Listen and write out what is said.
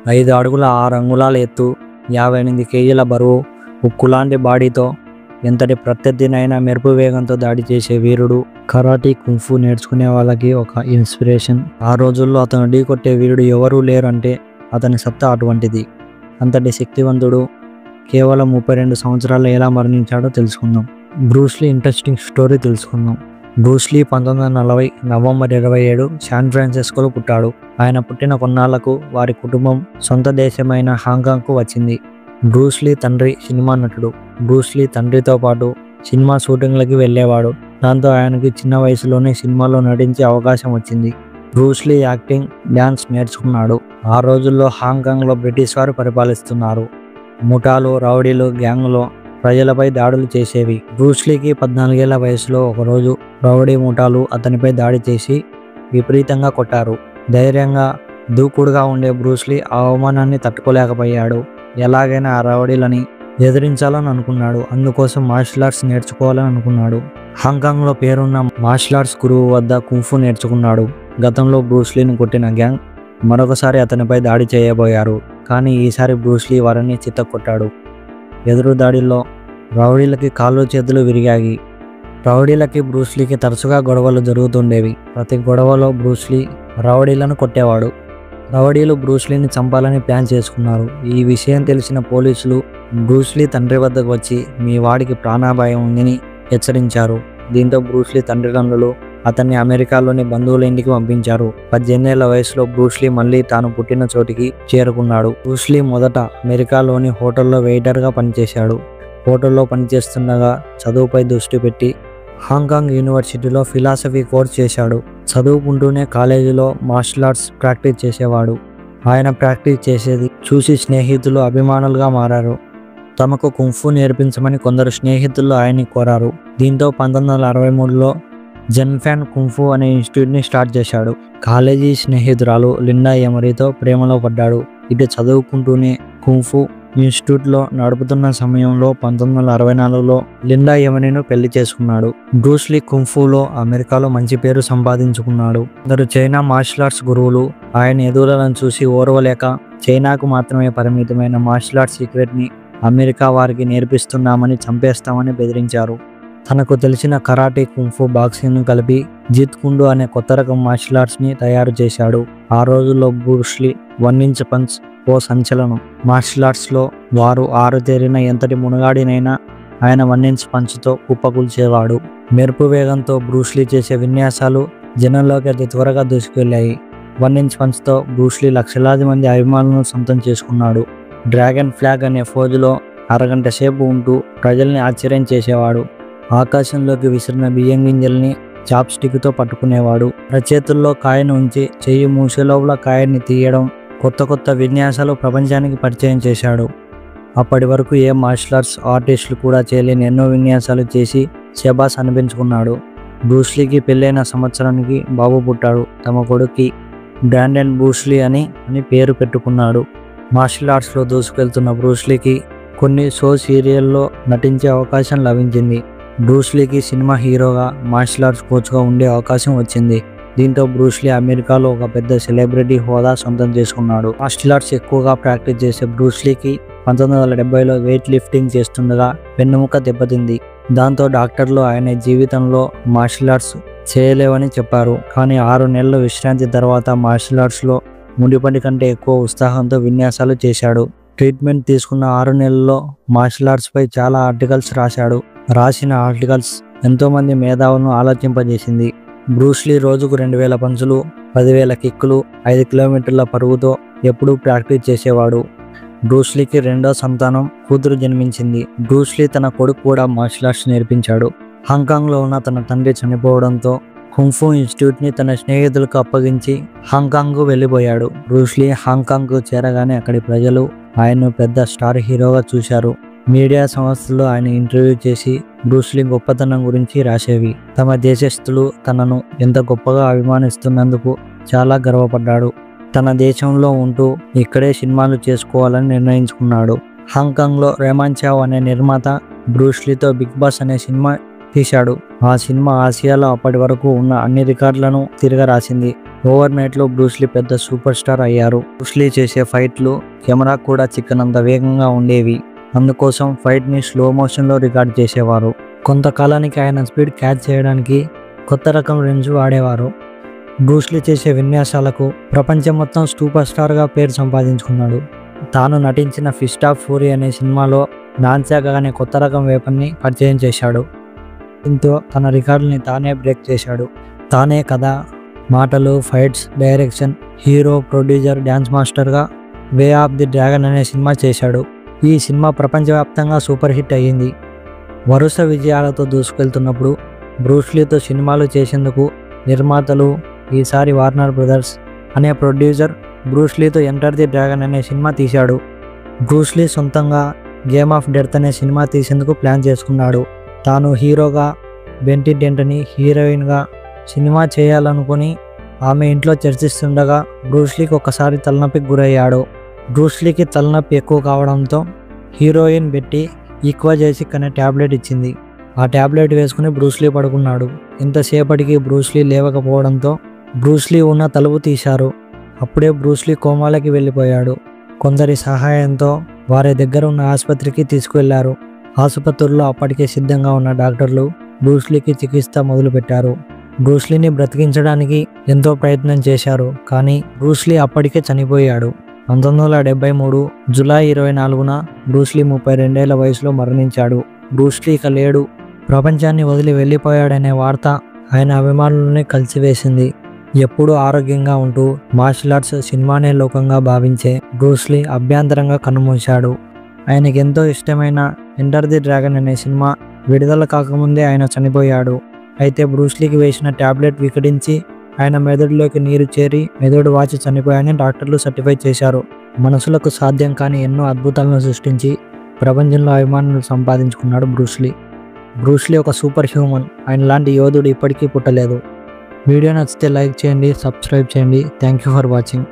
5 అడుగుల 6 అంగుళాల ఎత్తు, 58 కేజీల బరువు, ఉక్కులాంటి బాడీతో ఎంతటి ప్రత్యర్థినైనా మెరుపు వేగంతో దాడి చేసే వీరుడు. కరాటీ కుంఫు నేర్చుకునే వాళ్ళకి ఒక ఇన్స్పిరేషన్. ఆ రోజుల్లో అతను ఢీకొట్టే వీరుడు ఎవరూ లేరంటే అతని సత్తా అటువంటిది. అంతటి శక్తివంతుడు కేవలం 32 సంవత్సరాలు ఎలా మరణించాడో తెలుసుకుందాం. బ్రూస్లీ ఇంట్రెస్టింగ్ స్టోరీ తెలుసుకుందాం. బ్రూస్లీ 1940 నవంబర్ 27 శాన్ ఫ్రాన్సిస్కోలో పుట్టాడు. ఆయన పుట్టిన కొన్నాళ్లకు వారి కుటుంబం సొంత దేశమైన హాంకాంగ్కు వచ్చింది. బ్రూస్లీ తండ్రి సినిమా నటుడు. బ్రూస్లీ తండ్రితో పాటు సినిమా షూటింగ్లకి వెళ్ళేవాడు. దాంతో ఆయనకి చిన్న వయసులోనే సినిమాలో నటించే అవకాశం వచ్చింది. బ్రూస్లీ యాక్టింగ్, డ్యాన్స్ నేర్చుకున్నాడు. ఆ రోజుల్లో హాంకాంగ్లో బ్రిటిష్ వారు పరిపాలిస్తున్నారు. ముఠాలు, రౌడీలు, గ్యాంగులో ప్రజలపై దాడులు చేసేవి. బ్రూస్లీకి 14 ఏళ్ల వయసులో ఒకరోజు రౌడీ ముఠాలు అతనిపై దాడి చేసి విపరీతంగా కొట్టారు. ధైర్యంగా, దూకుడుగా ఉండే బ్రూస్లీ ఆ అవమానాన్ని తట్టుకోలేకపోయాడు. ఎలాగైనా ఆ రౌడీలని ఎదిరించాలని అనుకున్నాడు. అందుకోసం మార్షల్ ఆర్ట్స్ నేర్చుకోవాలని అనుకున్నాడు. హాంకాంగ్లో పేరున్న మార్షల్ ఆర్ట్స్ గురువు వద్ద కుంఫు నేర్చుకున్నాడు. గతంలో బ్రూస్లీని కొట్టిన గ్యాంగ్ మరొకసారి అతనిపై దాడి చేయబోయారు. కానీ ఈసారి బ్రూస్లీ వారిని చిత్తకొట్టాడు. ఎదురు దాడిలో రౌడీలకి కాళ్ళు చేతులు విరిగాయి. రౌడీలకి బ్రూస్లీకి తరచుగా గొడవలు జరుగుతుండేవి. ప్రతి గొడవలో బ్రూస్లీ రౌడీలను కొట్టేవాడు. రౌడీలు బ్రూస్లీని చంపాలని ప్లాన్ చేసుకున్నారు. ఈ విషయం తెలిసిన పోలీసులు బ్రూస్లీ తండ్రి వద్దకు వచ్చి మీ వాడికి ప్రాణాపాయం ఉందని హెచ్చరించారు. దీంతో బ్రూస్లీ తండ్రిదండ్రులు అతన్ని అమెరికాలోని బంధువుల ఇంటికి పంపించారు. 18 ఏళ్ల వయసులో బ్రూస్లీ మళ్ళీ తాను పుట్టిన చోటికి చేరుకున్నాడు. బ్రూస్లీ మొదట అమెరికాలోని హోటల్లో వెయిటర్గా పనిచేశాడు. హోటల్లో పనిచేస్తుండగా చదువుపై దృష్టి పెట్టి హాంకాంగ్ యూనివర్సిటీలో ఫిలాసఫీ కోర్స్ చేశాడు. చదువుకుంటూనే కాలేజీలో మార్షల్ ఆర్ట్స్ ప్రాక్టీస్ చేసేవాడు. ఆయన ప్రాక్టీస్ చేసేది చూసి స్నేహితులు అభిమానులుగా మారారు. తమకు కుంఫు నేర్పించమని కొందరు స్నేహితులు ఆయన్ని కోరారు. దీంతో 1963లో జెన్ఫాన్ కుంఫు అనే ఇన్స్టిట్యూట్ని స్టార్ట్ చేశాడు. కాలేజీ స్నేహితురాలు లిండా ఎమరీతో ప్రేమలో పడ్డాడు. ఇటు చదువుకుంటూనే కుంఫు ఇన్స్టిట్యూట్లో నడుపుతున్న సమయంలో 1964లో లిండా ఎమరీను పెళ్లి చేసుకున్నాడు. బ్రూస్లీ కుంఫులో అమెరికాలో మంచి పేరు సంపాదించుకున్నాడు. కొందరు చైనా మార్షల్ ఆర్ట్స్ గురువులు ఆయన ఎదుగుదలను చూసి ఓర్వలేక చైనాకు మాత్రమే పరిమితమైన మార్షల్ ఆర్ట్స్ సీక్రెట్ని అమెరికా వారికి నేర్పిస్తున్నామని, చంపేస్తామని బెదిరించారు. తనకు తెలిసిన కరాటే, కుంఫు, బాక్సింగ్ను కలిపి జీత్ కుండు అనే కొత్త రకం మార్షల్ ఆర్ట్స్ని తయారు చేశాడు. ఆ రోజుల్లో బ్రూస్లీ 1 ఇంచ్ పంచ్ ఓ సంచలనం. మార్షల్ ఆర్ట్స్లో వారు ఆరుతేరిన ఎంతటి మునగాడినైనా ఆయన 1 ఇంచ్ పంచ్తో కుప్పకూల్చేవాడు. మెరుపు వేగంతో బ్రూస్లీ చేసే విన్యాసాలు జనంలోకి అతి త్వరగా దూసుకెళ్లాయి. 1 ఇంచ్ పంచ్తో బ్రూస్లీ లక్షలాది మంది అభిమానులను సొంతం చేసుకున్నాడు. డ్రాగన్ ఫ్లాగ్ అనే ఫోజులో అరగంట సేపు ఉంటూ ప్రజల్ని ఆశ్చర్యం చేసేవాడు. ఆకాశంలోకి విసిరిన బియ్యం గింజల్ని చాప్ స్టిక్తో పట్టుకునేవాడు. చేతుల్లో కాయను ఉంచి చెయ్యి మూసేలోపల కాయని తీయడం, కొత్త కొత్త విన్యాసాలు ప్రపంచానికి పరిచయం చేశాడు. అప్పటి వరకు ఏ మార్షల్ ఆర్ట్స్ ఆర్టిస్టులు కూడా చేయలేని ఎన్నో విన్యాసాలు చేసి శబాస్ అనిపించుకున్నాడు. బ్రూస్లీకి పెళ్ళైన సంవత్సరానికి బాబు పుట్టాడు. తమ కొడుక్కి బ్రాండన్ బ్రూస్లీ అని పేరు పెట్టుకున్నాడు. మార్షల్ ఆర్ట్స్లో దూసుకెళ్తున్న బ్రూస్లీకి కొన్ని షో సీరియల్లో నటించే అవకాశం లభించింది. బ్రూస్లీకి సినిమా హీరోగా, మార్షల్ ఆర్ట్స్ కోచ్గా ఉండే అవకాశం వచ్చింది. దీంతో బ్రూస్లీ అమెరికాలో ఒక పెద్ద సెలబ్రిటీ హోదా సొంతం చేసుకున్నాడు. మార్షల్ ఆర్ట్స్ ఎక్కువగా ప్రాక్టీస్ చేసే బ్రూస్లీకి 1970లో వెయిట్ లిఫ్టింగ్ చేస్తుండగా వెన్నుముక దెబ్బతింది. దాంతో డాక్టర్లు ఆయన జీవితంలో మార్షల్ ఆర్ట్స్ చేయలేవని చెప్పారు. కానీ 6 నెలల విశ్రాంతి తర్వాత మార్షల్ ఆర్ట్స్లో ముడిపడి కంటే ఎక్కువ ఉత్సాహంతో విన్యాసాలు చేశాడు. ట్రీట్మెంట్ తీసుకున్న 6 నెలల్లో మార్షల్ ఆర్ట్స్పై చాలా ఆర్టికల్స్ రాశాడు. రాసిన ఆర్టికల్స్ ఎంతోమంది మేధావులను ఆలోచింపజేసింది. బ్రూస్లీ రోజుకు 2000 పంచులు, 10,000 కిక్కులు, 5 కిలోమీటర్ల పరుగుతో ఎప్పుడూ ప్రాక్టీస్ చేసేవాడు. బ్రూస్లీకి 2వ సంతానం కూతురు జన్మించింది. బ్రూస్లీ తన కొడుకు కూడా మార్షల్ ఆర్ట్స్ నేర్పించాడు. హాంకాంగ్లో ఉన్న తన తండ్రి చనిపోవడంతో కుంఫు ఇన్స్టిట్యూట్ని తన స్నేహితులకు అప్పగించి హాంకాంగ్కు వెళ్ళిపోయాడు. బ్రూస్లీ హాంకాంగ్కు చేరగానే అక్కడి ప్రజలు ఆయన్ను పెద్ద స్టార్ హీరోగా చూశారు. మీడియా సంస్థలు ఆయన ఇంటర్వ్యూ చేసి బ్రూస్లీ గొప్పతనం గురించి రాసేవి. తమ దేశస్థులు తనను ఎంత గొప్పగా అభిమానిస్తున్నందుకు చాలా గర్వపడ్డాడు. తన దేశంలో ఉంటూ ఇక్కడే సినిమాలు చేసుకోవాలని నిర్ణయించుకున్నాడు. హాంకాంగ్లో రెహమాన్ చావ్ అనే నిర్మాత బ్రూస్లీతో బిగ్ బాస్ అనే సినిమా తీశాడు. ఆ సినిమా ఆసియాలో అప్పటి వరకు ఉన్న అన్ని రికార్డులను తిరగరాసింది. ఓవర్ నైట్లో బ్రూస్లీ పెద్ద సూపర్ స్టార్ అయ్యారు. బ్రూస్లీ చేసే ఫైట్లు కెమెరా కూడా చిక్కనంత వేగంగా ఉండేవి. అందుకోసం ఫైట్ని స్లో మోషన్లో రికార్డ్ చేసేవారు. కొంతకాలానికి ఆయన స్పీడ్ క్యాచ్ చేయడానికి కొత్త రకం లెన్స్ వాడేవారు. బ్రూస్లీ చేసే విన్యాసాలకు ప్రపంచం మొత్తం సూపర్ స్టార్గా పేరు సంపాదించుకున్నాడు. తాను నటించిన ఫిస్ట్ ఆఫ్ ఫ్యూరీ అనే సినిమాలో నాన్సాగా అనే కొత్త రకం వేపన్ని పరిచయం చేశాడు. దీంతో తన రికార్డుని తానే బ్రేక్ చేశాడు. తానే కథ, మాటలు, fights, direction, hero, producer, dance మాస్టర్గా వే ఆఫ్ ది డ్రాగన్ అనే సినిమా చేశాడు. ఈ సినిమా ప్రపంచవ్యాప్తంగా సూపర్ హిట్ అయ్యింది. వరుస విజయాలతో దూసుకెళ్తున్నప్పుడు బ్రూస్లీతో సినిమాలు చేసేందుకు నిర్మాతలు ఈసారి వార్నర్ బ్రదర్స్ అనే ప్రొడ్యూసర్ బ్రూస్లీతో ఎంటర్ ది డ్రాగన్ అనే సినిమా తీశాడు. బ్రూస్లీ సొంతంగా గేమ్ ఆఫ్ డెత్ అనే సినిమా తీసేందుకు ప్లాన్ చేసుకున్నాడు. తాను హీరోగా, బెంటీ డెంటనీ హీరోయిన్గా సినిమా చేయాలనుకుని ఆమె ఇంట్లో చర్చిస్తుండగా బ్రూస్లీకి ఒకసారి తలనొప్పికి గురయ్యాడు. బ్రూస్లీకి తలనొప్పి ఎక్కువ కావడంతో హీరోయిన్ బెట్టి ఈక్వాజెసిక్ అనే ట్యాబ్లెట్ ఇచ్చింది. ఆ ట్యాబ్లెట్ వేసుకుని బ్రూస్లీ పడుకున్నాడు. ఇంతసేపటికి బ్రూస్లీ లేవకపోవడంతో బ్రూస్లీ ఉన్న తలుపు తీశారు. అప్పుడే బ్రూస్లీ కోమాలోకి వెళ్ళిపోయాడు. కొందరి సహాయంతో వారి దగ్గర ఉన్న ఆసుపత్రికి తీసుకువెళ్లారు. ఆసుపత్రిలో అప్పటికే సిద్ధంగా ఉన్న డాక్టర్లు బ్రూస్లీకి చికిత్స మొదలుపెట్టారు. బ్రూస్లీని బ్రతికించడానికి ఎంతో ప్రయత్నం చేశారు. కానీ బ్రూస్లీ అప్పటికే చనిపోయాడు. 1973 జూలై 24న బ్రూస్లీ 32 ఏళ్ల వయసులో మరణించాడు. బ్రూస్లీ ఇక లేడు, ప్రపంచాన్ని వదిలి వెళ్ళిపోయాడనే వార్త ఆయన అభిమానులని కలిసివేసింది. ఎప్పుడూ ఆరోగ్యంగా ఉంటూ మార్షల్ ఆర్ట్స్ సినిమానే లోకంగా భావించే బ్రూస్లీ అభ్యంతరంగా కన్నుమూశాడు. ఆయనకి ఎంతో ఇష్టమైన ఎంటర్ ది డ్రాగన్ అనే సినిమా విడుదల కాకముందే ఆయన చనిపోయాడు. అయితే బ్రూస్లీకి వేసిన ట్యాబ్లెట్ వికటించి ఆయన మెదడులోకి నీరు చేరి మెదడు వాచి చనిపోయాయని డాక్టర్లు సర్టిఫై చేశారు. మనసులకు సాధ్యం కాని ఎన్నో అద్భుతాలను సృష్టించి ప్రపంచంలో అభిమానులు సంపాదించుకున్నాడు బ్రూస్లీ. బ్రూస్లీ ఒక సూపర్ హ్యూమన్. ఆయన లాంటి యోధుడు ఇప్పటికీ పుట్టలేదు. వీడియో నచ్చితే లైక్ చేయండి, సబ్స్క్రైబ్ చేయండి. Thank you for watching.